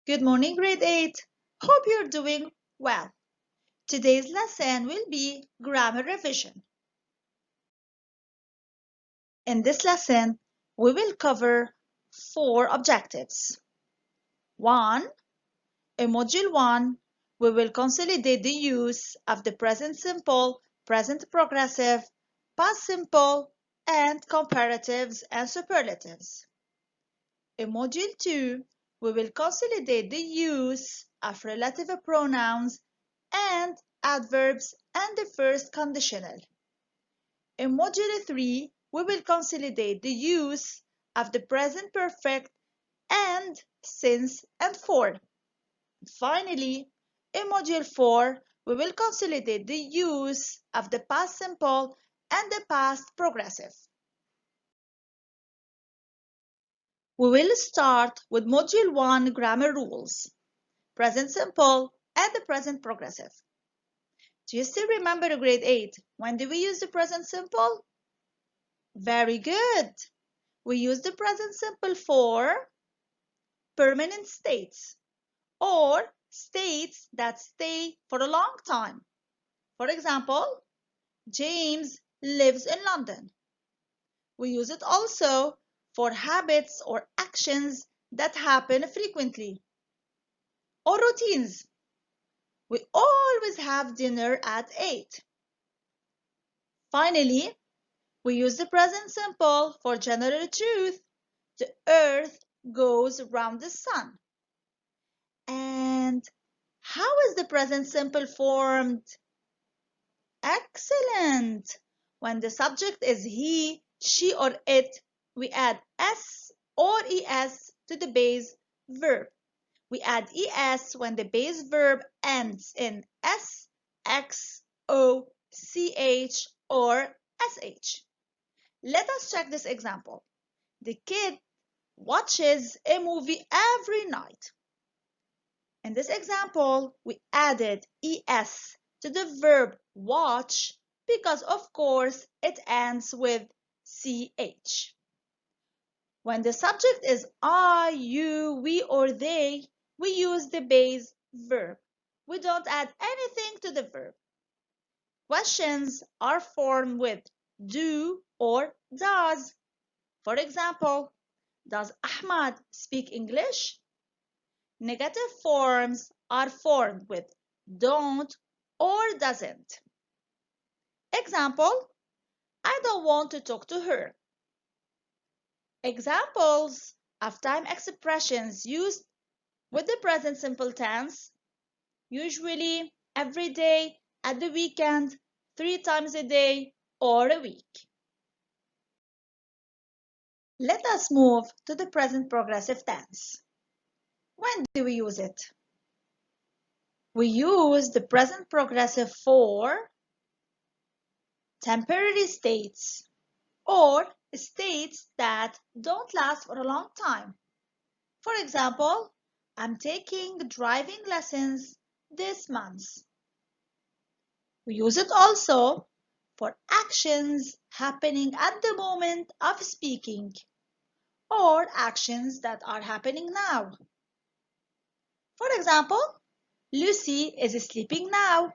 Good morning, grade 8. Hope you're doing well. Today's lesson will be grammar revision. In this lesson, we will cover 4 objectives. 1. In Module 1, we will consolidate the use of the present simple, present progressive, past simple, and comparatives and superlatives. In Module 2, we will consolidate the use of relative pronouns and adverbs and the first conditional. In Module 3, we will consolidate the use of the present perfect and since and for. Finally, in Module 4, we will consolidate the use of the past simple and the past progressive. We will start with Module 1 grammar rules, present simple and the present progressive. Do you still remember grade 8? When do we use the present simple? Very good. We use the present simple for permanent states or states that stay for a long time. For example, James lives in London. We use it also for habits or actions that happen frequently or routines. We always have dinner at 8. Finally, we use the present simple for general truth. The earth goes around the sun. And how is the present simple formed? Excellent! When the subject is he, she, or it, we add s or es to the base verb. We add es when the base verb ends in s, x, o, ch, or sh. Let us check this example. The kid watches a movie every night. In this example, we added es to the verb watch because, of course, it ends with ch. When the subject is I, you, we, or they, we use the base verb. We don't add anything to the verb. Questions are formed with do or does. For example, does Ahmad speak English? Negative forms are formed with don't or doesn't. Example, I don't want to talk to her. Examples of time expressions used with the present simple tense, usually every day, at the weekend, 3 times a day, or a week. Let us move to the present progressive tense. When do we use it? We use the present progressive for temporary states or states that don't last for a long time. For example, I'm taking driving lessons this month. We use it also for actions happening at the moment of speaking or actions that are happening now. For example, Lucy is sleeping now.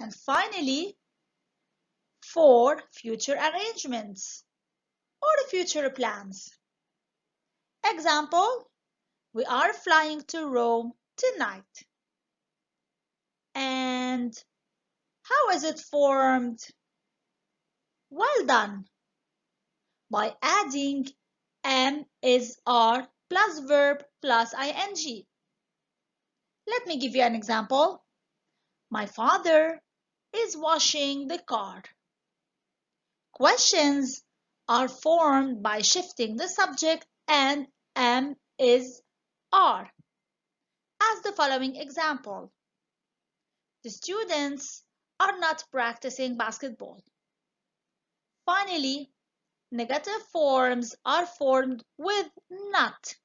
And finally, for future arrangements or future plans. Example, we are flying to Rome tonight. And how is it formed? Well done! By adding am, is, are plus verb plus ing. Let me give you an example. My father is washing the car. Questions are formed by shifting the subject and am, is, are. As the following example. The students are not practicing basketball. Finally, negative forms are formed with not.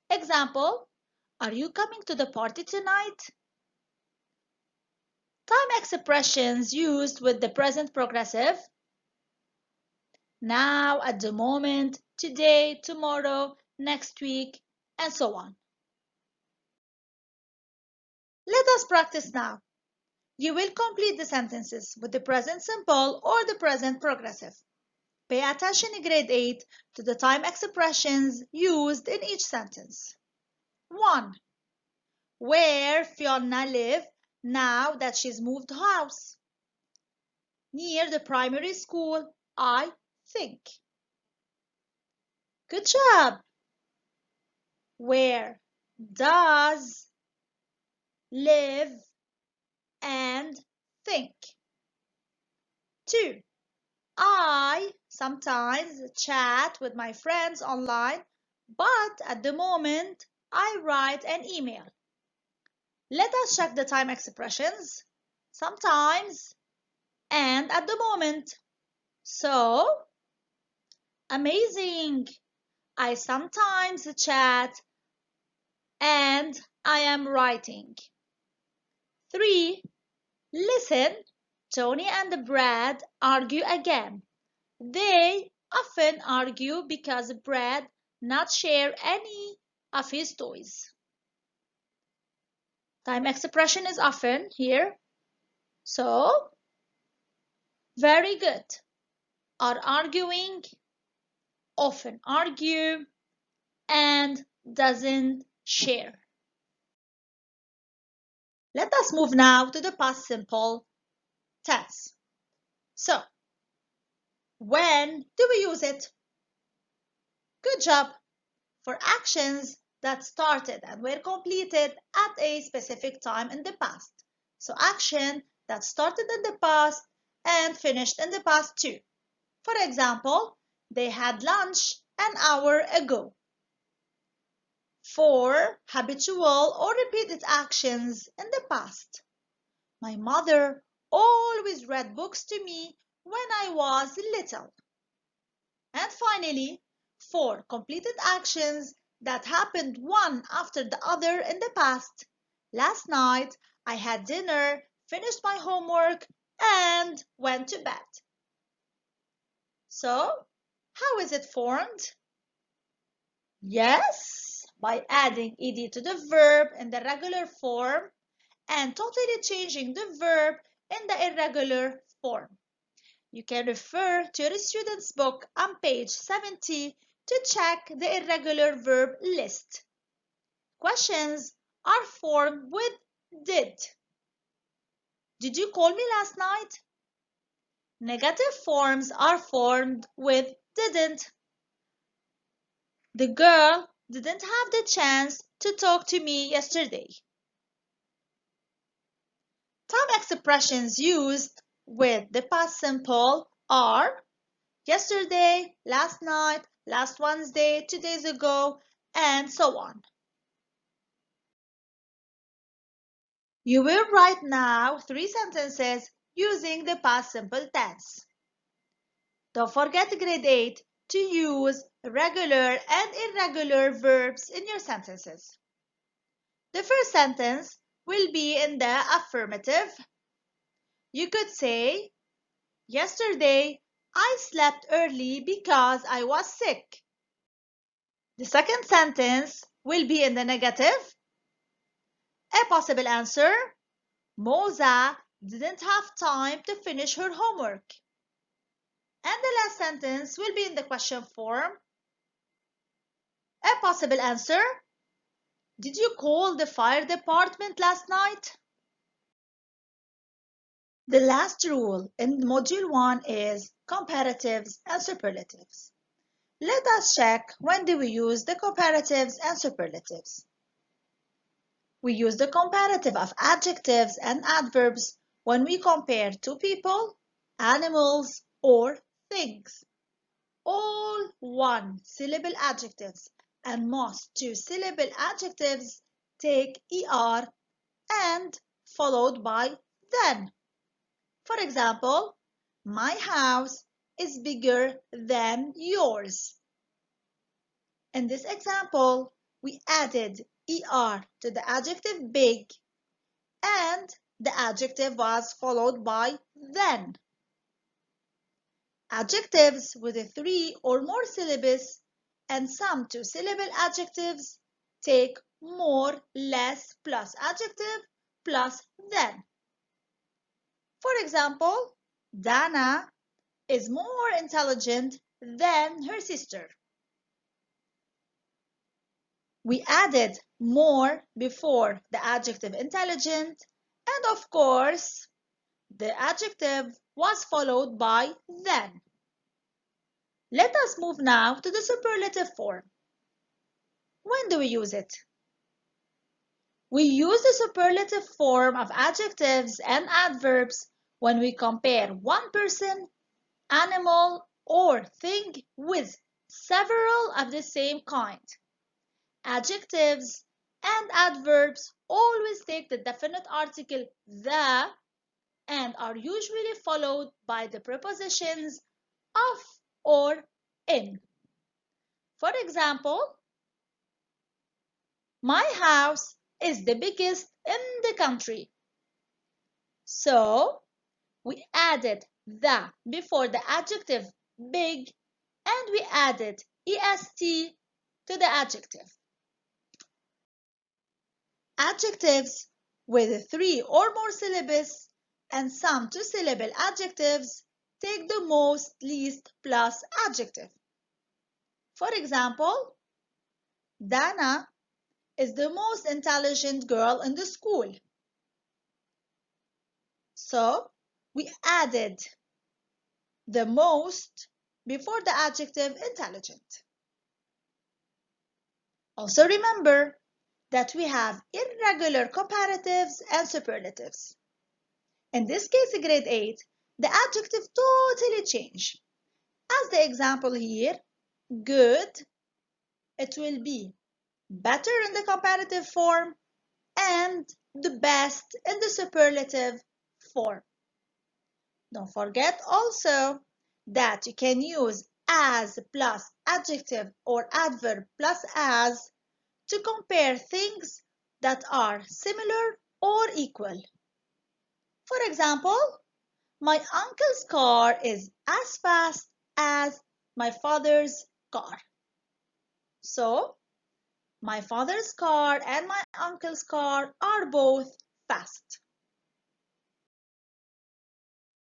Example, are you coming to the party tonight? Time expressions used with the present progressive. Now, at the moment, today, tomorrow, next week, and so on. Let us practice now. You will complete the sentences with the present simple or the present progressive. Pay attention in grade 8 to the time expressions used in each sentence. 1. Where Fiona live now that she's moved house? Near the primary school, I think. Good job. Where does live and think? 2. I sometimes chat with my friends online, but at the moment I write an email. Let us check the time expressions. Sometimes and at the moment. So, amazing. I sometimes chat and I am writing. 3. Listen, Tony and Brad argue again. They often argue because Brad not share any of his toys. Time expression is often here. So, very good. Are arguing, often argue, and doesn't share. Let us move now to the past simple tense. So, when do we use it? Good job. For actions that started and were completed at a specific time in the past. So, action that started in the past and finished in the past too. For example, they had lunch an hour ago. For habitual or repeated actions in the past. My mother always read books to me when I was little. And finally, for completed actions that happened one after the other in the past. Last night, I had dinner, finished my homework, and went to bed. So, how is it formed? Yes, by adding ed to the verb in the regular form and totally changing the verb in the irregular form. You can refer to your student's book on page 70 to check the irregular verb list. Questions are formed with did. Did you call me last night? Negative forms are formed with didn't. The girl didn't have the chance to talk to me yesterday. Time expressions used with the past simple are yesterday, last night, last Wednesday, 2 days ago, and so on. You will write now 3 sentences using the past simple tense. Don't forget grade 8 to use regular and irregular verbs in your sentences. The first sentence will be in the affirmative. You could say, yesterday I slept early because I was sick. The second sentence will be in the negative. A possible answer, Moza didn't have time to finish her homework. And the last sentence will be in the question form. A possible answer, did you call the fire department last night? The last rule in Module 1 is comparatives and superlatives. Let us check when do we use the comparatives and superlatives. We use the comparative of adjectives and adverbs when we compare two people, animals, or things. All one-syllable adjectives and most two-syllable adjectives take er and followed by than. For example, my house is bigger than yours. In this example, we added er to the adjective big and the adjective was followed by than. Adjectives with a 3 or more syllables and some two-syllable adjectives take more, less plus adjective plus than. For example, Dana is more intelligent than her sister. We added more before the adjective intelligent, and of course, the adjective was followed by than. Let us move now to the superlative form. When do we use it? We use the superlative form of adjectives and adverbs when we compare one person, animal, or thing with several of the same kind. Adjectives and adverbs always take the definite article the and are usually followed by the prepositions of or in. For example, my house is the biggest in the country. So, we added the before the adjective big and we added est to the adjective. Adjectives with 3 or more syllables and some 2-syllable adjectives take the most least plus adjective. For example, Dana is the most intelligent girl in the school. So, we added the most before the adjective intelligent. Also remember that we have irregular comparatives and superlatives. In this case, in grade 8, the adjective totally changed. As the example here, good, it will be better in the comparative form and the best in the superlative form. Don't forget also that you can use as plus adjective or adverb plus as to compare things that are similar or equal. For example, my uncle's car is as fast as my father's car. So, my father's car and my uncle's car are both fast.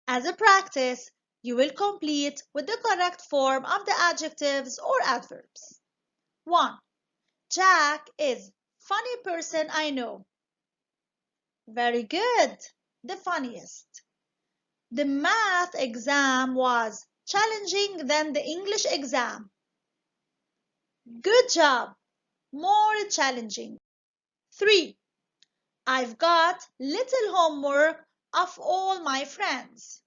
As a practice, you will complete with the correct form of the adjectives or adverbs. 1. Jack is funny person I know. Very good. The funniest. The math exam was challenging than the English exam. Good job. More challenging. 3. I've got little homework of all my friends.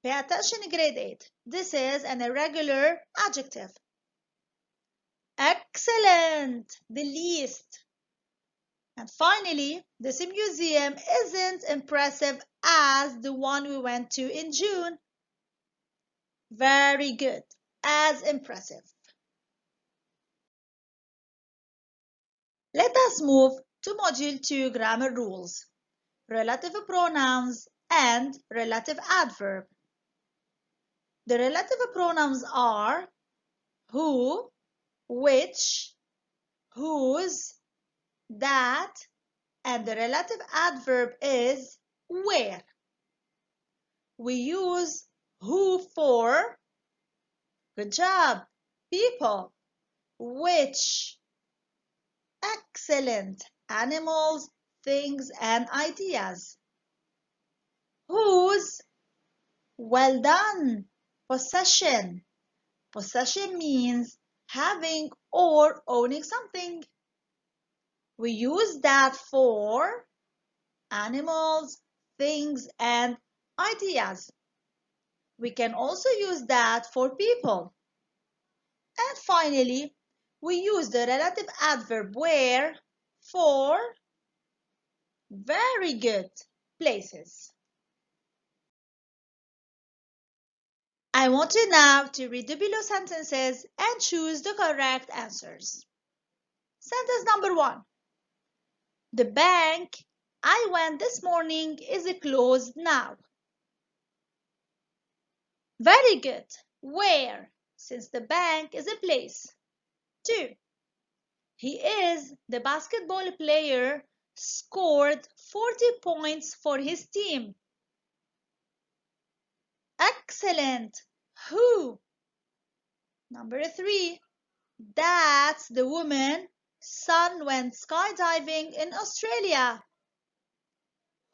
Pay attention in grade 8. This is an irregular adjective. Excellent. The least. And finally, this museum isn't impressive as the one we went to in June. Very good. As impressive. Let us move to Module 2 Grammar Rules, Relative Pronouns and Relative Adverb. The relative pronouns are who, which, whose, that, and the relative adverb is where. We use who for, good job, people, which, excellent, animals, things, and ideas. Whose, well done, possession. Possession means having or owning something. We use that for animals, things, and ideas. We can also use that for people. And finally, we use the relative adverb where for very good places. I want you now to read the below sentences and choose the correct answers. Sentence number 1. The bank I went this morning is closed now. Very good. Where? Since the bank is a place. 2. He is the basketball player scored 40 points for his team. Excellent. Who? Number 3. That's the woman. Son went skydiving in Australia.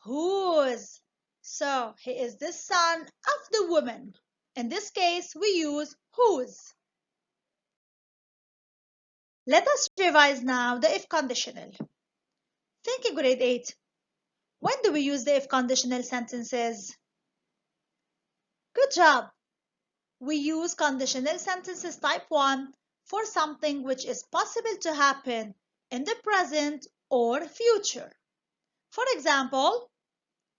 Whose? So he is the son of the woman. In this case, we use whose. Let us revise now the if conditional. Think in grade 8. When do we use the if conditional sentences? Good job. We use conditional sentences type 1 for something which is possible to happen in the present or future. For example,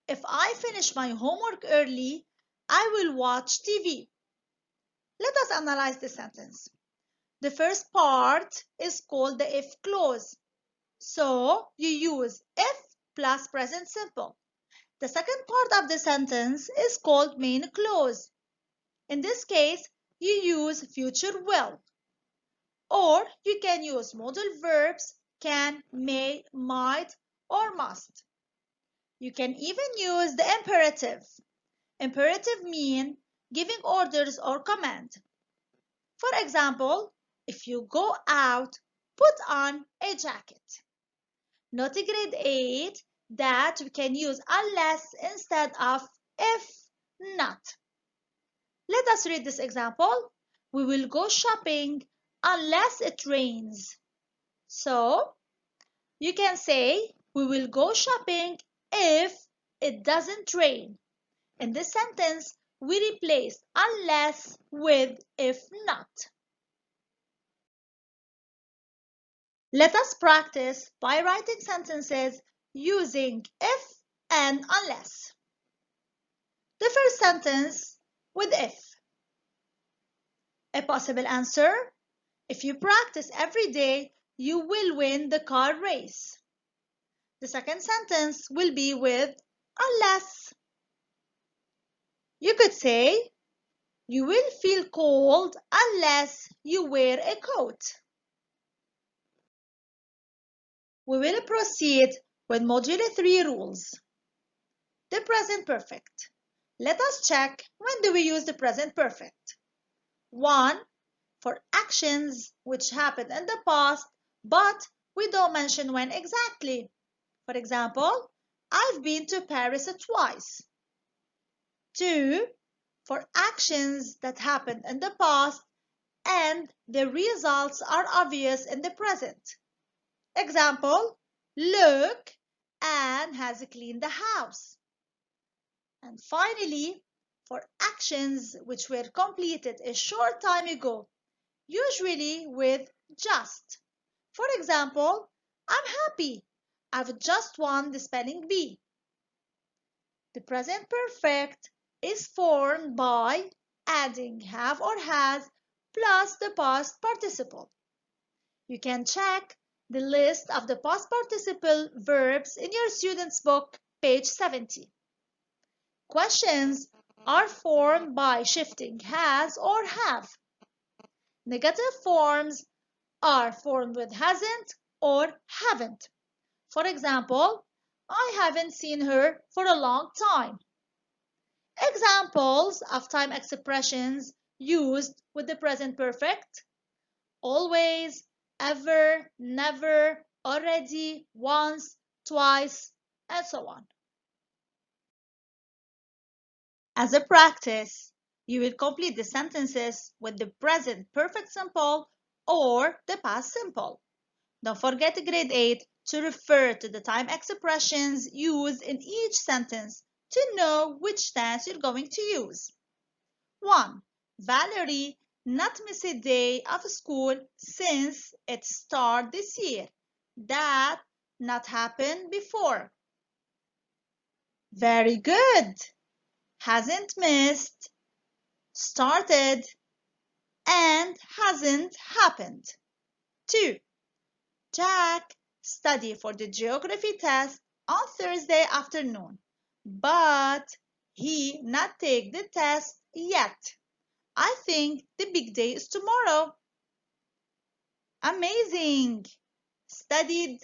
if I finish my homework early, I will watch TV. Let us analyze the sentence. The first part is called the if clause. So you use if plus present simple. The second part of the sentence is called main clause. In this case, you use future will. Or you can use modal verbs can, may, might, or must. You can even use the imperative. Imperative means giving orders or command. For example, if you go out, put on a jacket. Note in grade 8 that we can use unless instead of if not. Let us read this example. We will go shopping unless it rains. So, you can say we will go shopping if it doesn't rain. In this sentence, we replace unless with if not. Let us practice by writing sentences using if and unless. The first sentence with if. A possible answer: if you practice every day, you will win the car race. The second sentence will be with unless. You could say, you will feel cold unless you wear a coat. We will proceed with Module 3 rules. The present perfect. Let us check when do we use the present perfect. 1. For actions which happened in the past, but we don't mention when exactly. For example, I've been to Paris twice. 2. For actions that happened in the past and the results are obvious in the present. Example, look, Anne has cleaned the house. And finally, for actions which were completed a short time ago, usually with just. For example, I'm happy. I've just won the spelling bee. The present perfect is formed by adding have or has plus the past participle. You can check the list of the past participle verbs in your student's book, page 70. Questions are formed by shifting has or have. Negative forms are formed with hasn't or haven't. For example, I haven't seen her for a long time. Examples of time expressions used with the present perfect: always, ever, never, already, once, twice, and so on. As a practice, you will complete the sentences with the present perfect simple or the past simple. Don't forget grade 8 to refer to the time expressions used in each sentence to know which tense you're going to use. 1. Valerie not miss a day of school since it started this year. That not happened before. Very good. Hasn't missed, started, and hasn't happened. 2. Jack studied for the geography test on Thursday afternoon, but he not take the test yet. I think the big day is tomorrow. Amazing! Studied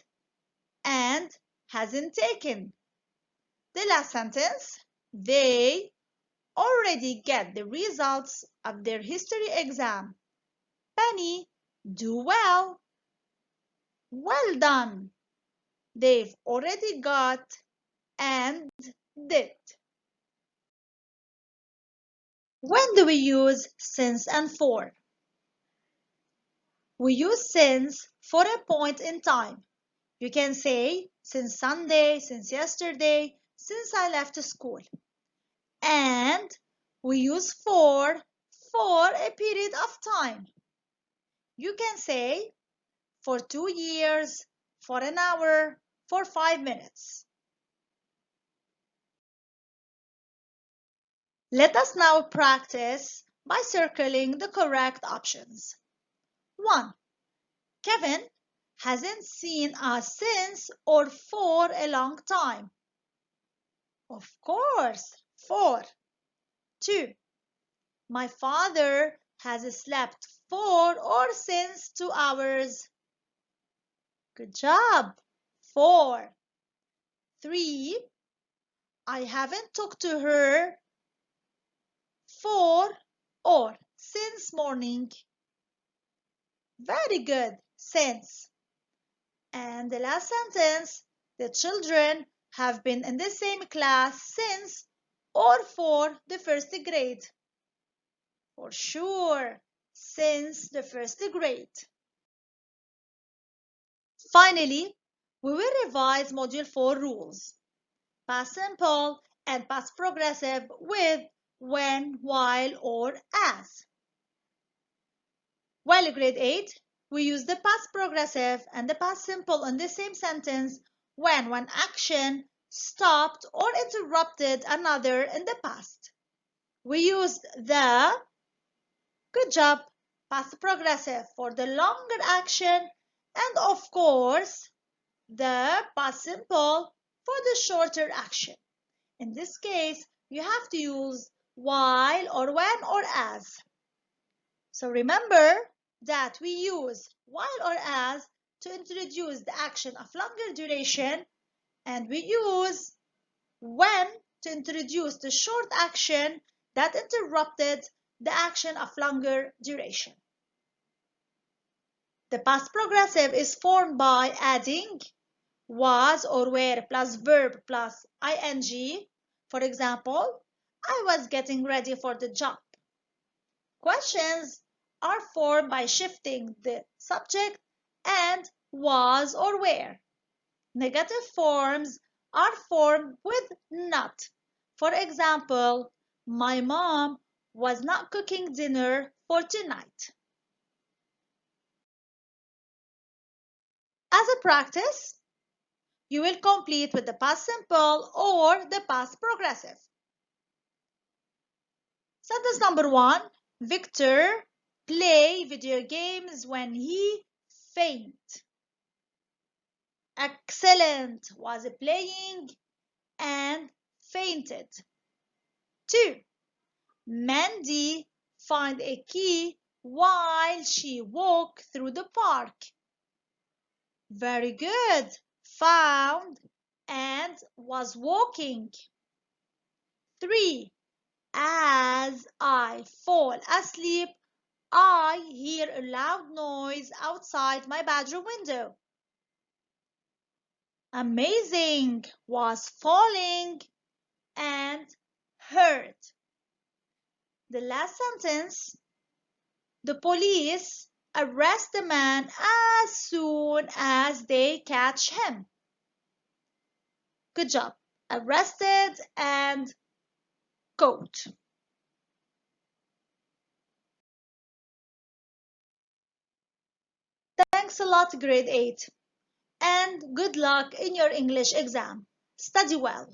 and hasn't taken. The last sentence, they already get the results of their history exam. Penny, do well. Well done. They've already got and did. When do we use since and for? We use since for a point in time. You can say since Sunday, since yesterday, since I left school. And we use for a period of time. You can say for 2 years, for an hour, for 5 minutes. Let us now practice by circling the correct options. 1. Kevin hasn't seen us since or for a long time. Of course, for. 2. My father has slept for or since 2 hours. Good job. 4. 3. I haven't talked to her for or since morning. Very good. Since. And the last sentence, the children have been in the same class since or for the first grade. For sure, since the first grade. Finally, we will revise Module 4 rules. Past simple and past progressive with when, while, or as. While grade 8, we use the past progressive and the past simple in the same sentence when one action stopped or interrupted another in the past. We used the good job past progressive for the longer action and of course the past simple for the shorter action. In this case, you have to use while or when or as. So remember that we use while or as to introduce the action of longer duration, and we use when to introduce the short action that interrupted the action of longer duration. The past progressive is formed by adding was or were plus verb plus ing. For example, I was getting ready for the job. Questions are formed by shifting the subject and was or were. Negative forms are formed with not. For example, my mom was not cooking dinner for tonight. As a practice, you will complete with the past simple or the past progressive. Sentence number 1. Victor play video games when he faint. Excellent was playing and fainted. 2. Mandy found a key while she walked through the park. Very good. Found and was walking. 3. As I fall asleep, I hear a loud noise outside my bedroom window. Amazing was falling and hurt. The last sentence, the police arrest the man as soon as they catch him. Good job. Arrested and caught. Thanks a lot, grade 8. And good luck in your English exam. Study well.